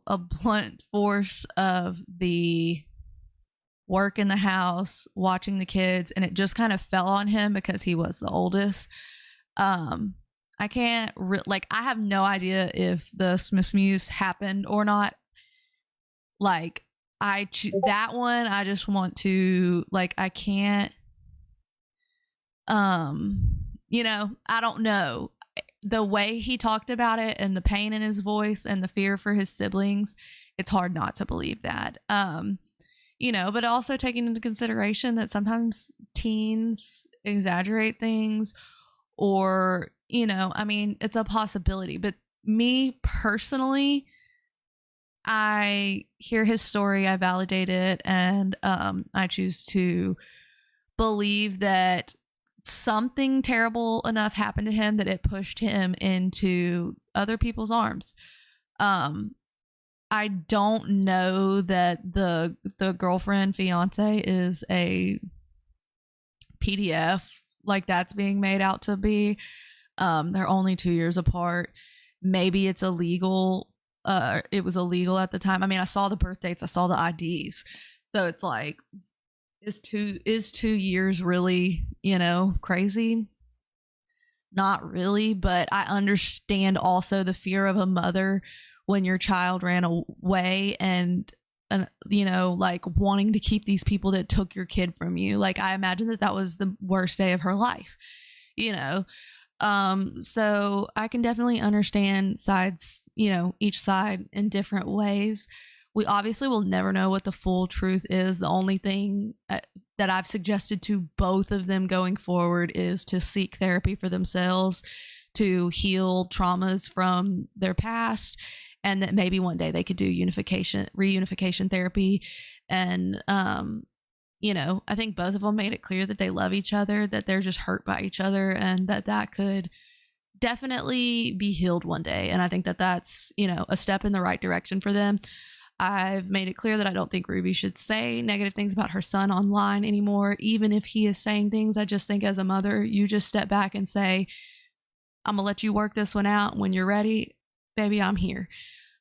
a blunt force of the work in the house, watching the kids, and it just kind of fell on him because he was the oldest. I can't I have no idea if the Smith happened or not. Like that one, I just want to I can't. I don't know. The way he talked about it and the pain in his voice and the fear for his siblings, it's hard not to believe that. But also taking into consideration that sometimes teens exaggerate things or, it's a possibility. But me personally, I hear his story, I validate it, and I choose to believe that something terrible enough happened to him that it pushed him into other people's arms. I don't know that the girlfriend fiance is a PDF like that's being made out to be. They're only 2 years apart. Maybe it's illegal. It was illegal at the time. I mean, I saw the birth dates, I saw the IDs, so it's like, is 2 years really, crazy? Not really, but I understand also the fear of a mother when your child ran away and wanting to keep these people that took your kid from you. I imagine that was the worst day of her life, so I can definitely understand sides, each side in different ways. We obviously will never know what the full truth is. The only thing that I've suggested to both of them going forward is to seek therapy for themselves, to heal traumas from their past, and that maybe one day they could do reunification therapy. And, I think both of them made it clear that they love each other, that they're just hurt by each other, and that could definitely be healed one day. And I think that that's, a step in the right direction for them. I've made it clear that I don't think Ruby should say negative things about her son online anymore, even if he is saying things. I just think as a mother, you just step back and say, I'm gonna let you work this one out. When you're ready, baby, I'm here.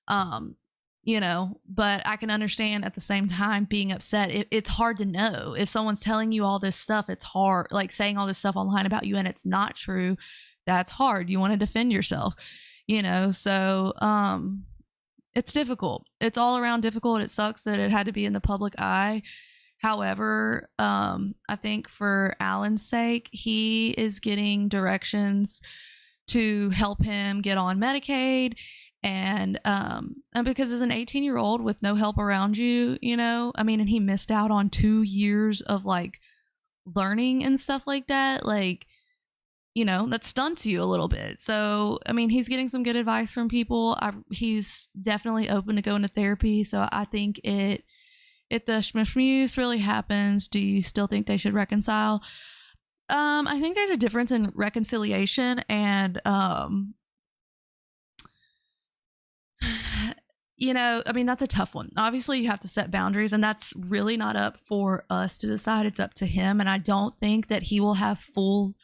But I can understand at the same time being upset. It's hard to know if someone's telling you all this stuff. It's hard, saying all this stuff online about you and it's not true. That's hard. You want to defend yourself, so, it's difficult. It's all around difficult. It sucks that it had to be in the public eye. However, I think for Alan's sake, he is getting directions to help him get on Medicaid. And because as an 18-year-old with no help around you, and he missed out on 2 years of learning and stuff like that. That stunts you a little bit. So, he's getting some good advice from people. He's definitely open to going to therapy. So I think if the schmuse really happens, do you still think they should reconcile? I think there's a difference in reconciliation and, that's a tough one. Obviously, you have to set boundaries, and that's really not up for us to decide. It's up to him. And I don't think that he will have full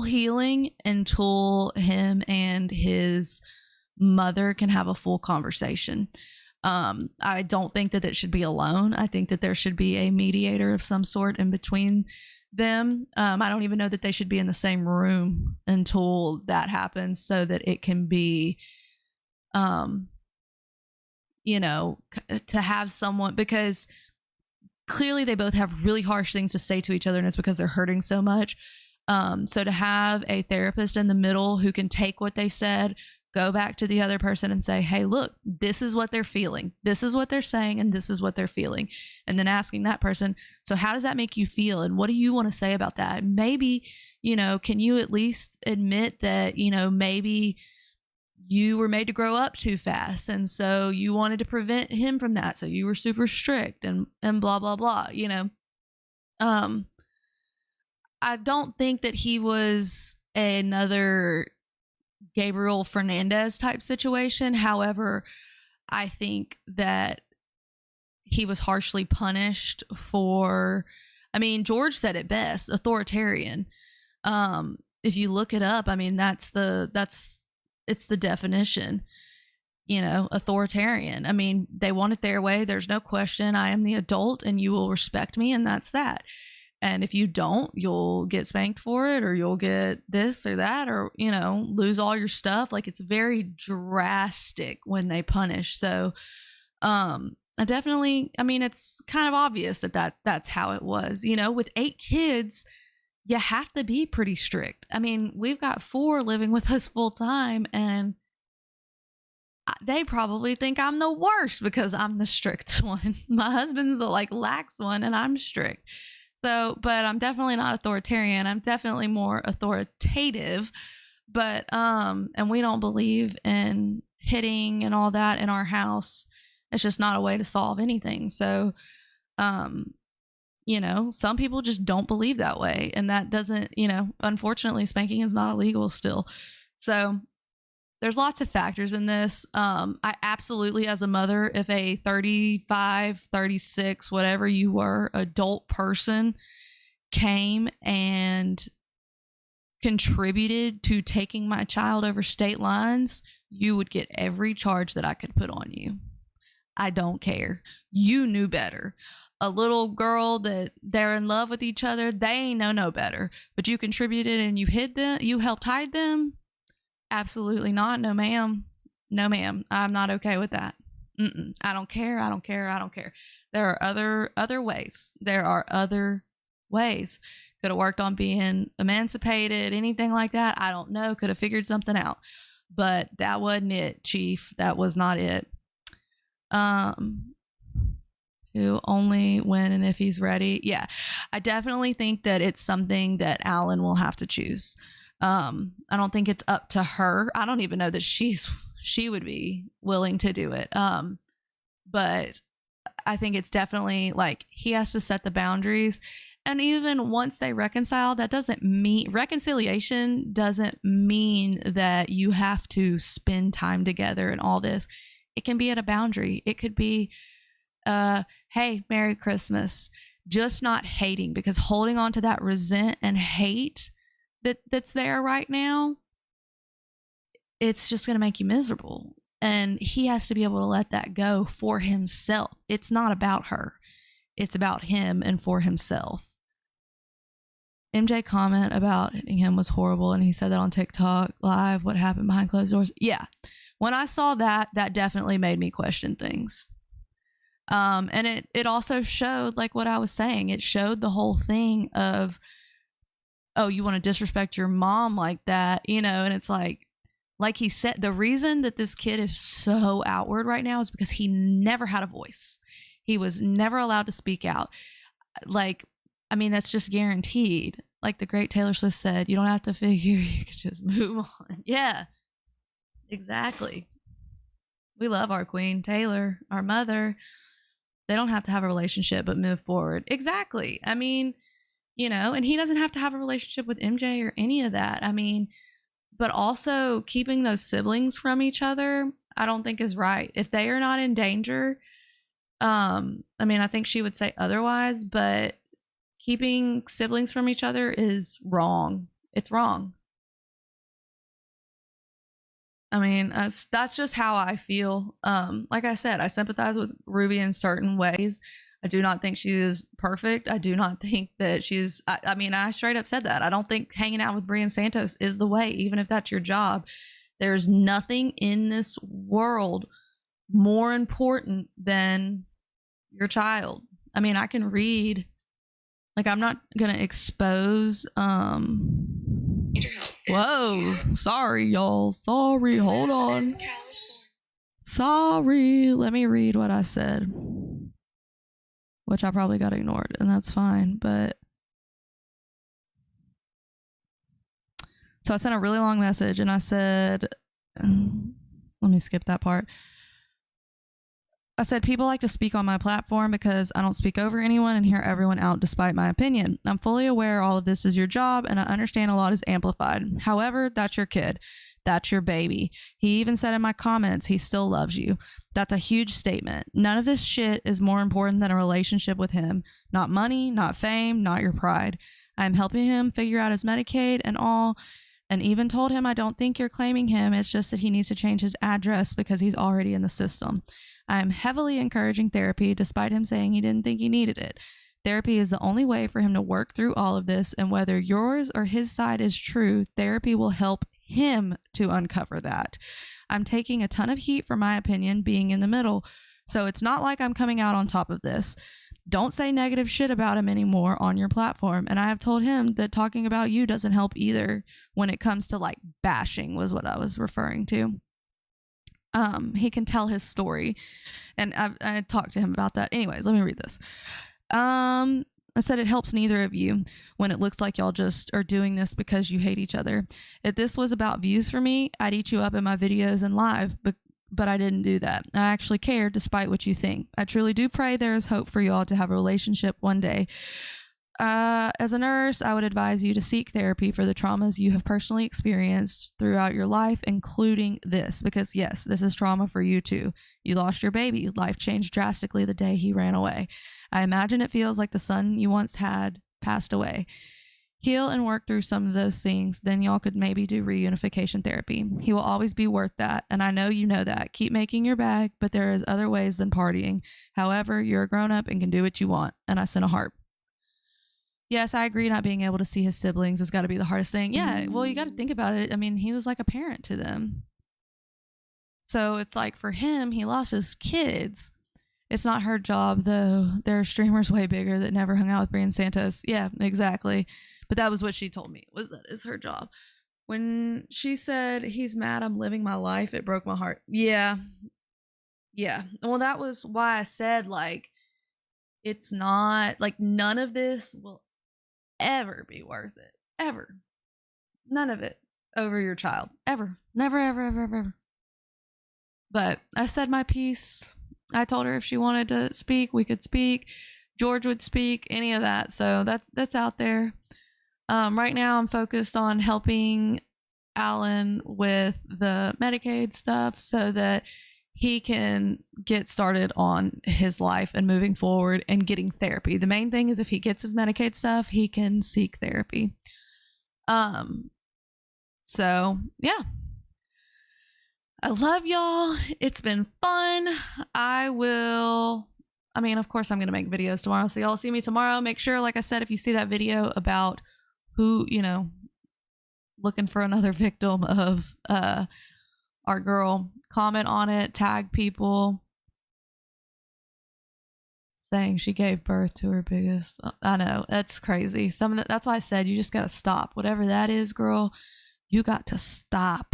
healing until him and his mother can have a full conversation. I don't think that it should be alone. I think that there should be a mediator of some sort in between them. I don't even know that they should be in the same room until that happens, so that it can be, to have someone, because clearly they both have really harsh things to say to each other, and it's because they're hurting so much. So to have a therapist in the middle who can take what they said, go back to the other person and say, hey, look, this is what they're feeling. This is what they're saying. And this is what they're feeling. And then asking that person, so how does that make you feel? And what do you want to say about that? Maybe, can you at least admit that, maybe you were made to grow up too fast. And so you wanted to prevent him from that. So you were super strict and blah, blah, blah, I don't think that he was another Gabriel Fernandez type situation. However, I think that he was harshly punished for, George said it best, authoritarian. If you look it up, it's the definition. authoritarian. I mean, they want it their way. There's no question. I am the adult and you will respect me, and that's that. And if you don't, you'll get spanked for it, or you'll get this or that, or, lose all your stuff. Like, it's very drastic when they punish. So, it's kind of obvious that's how it was, with 8 kids, you have to be pretty strict. I mean, we've got 4 living with us full time, and they probably think I'm the worst because I'm the strict one. My husband's the lax one, and I'm strict. So, but I'm definitely not authoritarian. I'm definitely more authoritative, but, and we don't believe in hitting and all that in our house. It's just not a way to solve anything. So, some people just don't believe that way, and that doesn't, unfortunately, spanking is not illegal still. So there's lots of factors in this. I absolutely, as a mother, if a 35, 36, whatever you were, adult person came and contributed to taking my child over state lines, you would get every charge that I could put on you. I don't care. You knew better. A little girl that they're in love with each other, they ain't know no better. But you contributed and you hid them, you helped hide them. Absolutely not. No, ma'am. No, ma'am. I'm not okay with that. I don't care. I don't care. I don't care. There are other ways. There are other ways. Could have worked on being emancipated, anything like that. I don't know. Could have figured something out. But that wasn't it, Chief. That was not it. To only when and if he's ready. Yeah. I definitely think that it's something that Alan will have to choose. I don't think it's up to her. I don't even know that she would be willing to do it. But I think it's definitely he has to set the boundaries. And even once they reconcile, that doesn't mean reconciliation doesn't mean that you have to spend time together and all this. It can be at a boundary. It could be, hey, Merry Christmas. Just not hating, because holding on to that resent and hate that's there right now, it's just going to make you miserable. And he has to be able to let that go for himself. It's not about her. It's about him and for himself. MJ comment about hitting him was horrible, and he said that on TikTok live. What happened behind closed doors? Yeah. When I saw that definitely made me question things. And it also showed, what I was saying, it showed the whole thing of, oh, you want to disrespect your mom like that, and it's like he said, the reason that this kid is so outward right now is because he never had a voice. He was never allowed to speak out. That's just guaranteed. Like the great Taylor Swift said, you don't have to figure, you can just move on. Yeah, exactly. We love our queen, Taylor, our mother. They don't have to have a relationship, but move forward. Exactly. And he doesn't have to have a relationship with MJ or any of that. But also keeping those siblings from each other, I don't think is right. If they are not in danger, I think she would say otherwise, but keeping siblings from each other is wrong. It's wrong. That's just how I feel. Like I said, I sympathize with Ruby in certain ways. I do not think she is perfect. I do not think that she's, I straight up said that. I don't think hanging out with Brian Santos is the way, even if that's your job. There's nothing in this world more important than your child. I can read, I'm not going to expose, whoa, sorry, y'all. Sorry, hold on. Sorry, let me read what I said. Which I probably got ignored, and that's fine, but... So I sent a really long message, and I said... Let me skip that part. I said, people like to speak on my platform because I don't speak over anyone and hear everyone out despite my opinion. I'm fully aware all of this is your job, and I understand a lot is amplified. However, that's your kid. That's your baby. He even said in my comments, he still loves you. That's a huge statement. None of this shit is more important than a relationship with him. Not money, not fame, not your pride. I'm helping him figure out his Medicaid and all. and even told him I don't think you're claiming him. It's just that he needs to change his address because he's already in the system. I am heavily encouraging therapy despite him saying he didn't think he needed it. Therapy is the only way for him to work through all of this, and whether yours or his side is true, therapy will help him to uncover that. I'm taking a ton of heat for my opinion being in the middle, so it's not like I'm coming out on top of this. Don't say negative shit about him anymore on your platform. And I have told him that talking about you doesn't help either when it comes to like bashing was what I was referring to. He can tell his story, and I talked to him about that. Anyways, let me read this. I said it helps neither of you when it looks like y'all just are doing this because you hate each other. If this was about views for me, I'd eat you up in my videos and live, but I didn't do that. I actually cared despite what you think. I truly do pray there is hope for y'all to have a relationship one day. As a nurse, I would advise you to seek therapy for the traumas you have personally experienced throughout your life, including this, because yes, this is trauma for you too. You lost your baby. Life changed drastically the day he ran away. I imagine it feels like the son you once had passed away. Heal and work through some of those things, then y'all could maybe do reunification therapy. He will always be worth that, and I know you know that. Keep making your bag, but there is other ways than partying. However, you're a grown-up and can do what you want, and I sent a heart. Yes, I agree. Not being able to see his siblings has got to be the hardest thing. Yeah, well, you got to think about it. I mean, he was like a parent to them. So it's like for him, he lost his kids. It's not her job, though. There are streamers way bigger that never hung out with Brian Santos. Yeah, exactly. But that was what she told me, was that is her job. When she said, he's mad I'm living my life, it broke my heart. Yeah. Yeah. Well, that was why I said, like, it's not, like, none of this will ever be worth it. Ever. None of it over your child. Ever. Never, ever, ever, ever, ever. But I said my piece. I told her if she wanted to speak, we could speak. George would speak, any of that. So that's out there. Right now I'm focused on helping Alan with the Medicaid stuff so that he can get started on his life and moving forward and getting therapy. The main thing is if he gets his Medicaid stuff, he can seek therapy. So yeah. I love y'all. It's been fun. Of course I'm going to make videos tomorrow. So y'all see me tomorrow. Make sure, like I said, if you see that video about who, looking for another victim of our girl, comment on it, tag people saying she gave birth to her biggest. I know, that's crazy. That's why I said you just got to stop. Whatever that is, girl, you got to stop.